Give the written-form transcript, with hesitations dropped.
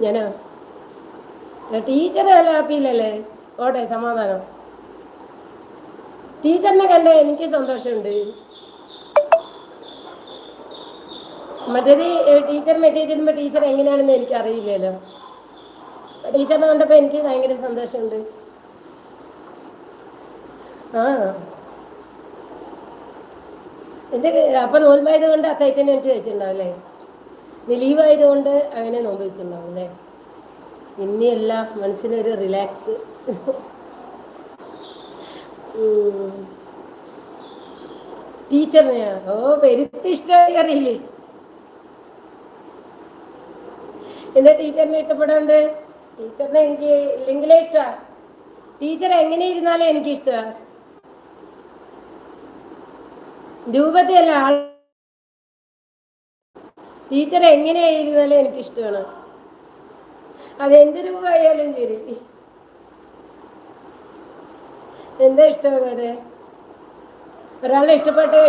ഞാനാ ടീച്ചർ നല്ല ഹാപ്പിയില്ലല്ലേ? ഓട്ടെ, സമാധാനം. ടീച്ചറിനെ കണ്ട എനിക്ക് സന്തോഷമുണ്ട്. മറ്റേത് ടീച്ചർ മെസ്സേജ് ഇടുമ്പോൾ ടീച്ചർ എങ്ങനെയാണെന്ന് എനിക്ക് അറിയില്ലല്ലോ. ടീച്ചറിനെ കണ്ടപ്പോൾ എനിക്ക് ഭയങ്കര സന്തോഷമുണ്ട്. ആ എന്ത് അപ്പം നോൽമായത് കൊണ്ട് അത്തായത്തിന് എനിക്ക് വെച്ചിട്ടുണ്ടാവും അല്ലേ? നീ ലീവായതുകൊണ്ട് അങ്ങനെ നോമ്പ് വെച്ചിട്ടുണ്ടാവും അല്ലേ? ഇനിയല്ല, മനസ്സിനൊരു റിലാക്സ്. ടീച്ചറിനെയാ? ഓ, പെരുത്ത് ഇഷ്ടമായി അറിയില്ലേ? എന്താ ടീച്ചറിനെ ഇഷ്ടപ്പെടാണ്ട്? ടീച്ചറിനെ എനിക്ക് ഇല്ലെങ്കിലേ ഇഷ്ടാ. ടീച്ചർ എങ്ങനെ ഇരുന്നാലേ എനിക്ക് ഇഷ്ടാ. രൂപത്തിയല്ല, ടീച്ചർ എങ്ങനെയായിരുന്നാലും എനിക്കിഷ്ടമാണ്. അതെന്ത് രൂപമായാലും ശരി. എന്താ ഇഷ്ടമാകാതെ? ഒരാളെ ഇഷ്ടപ്പെട്ട്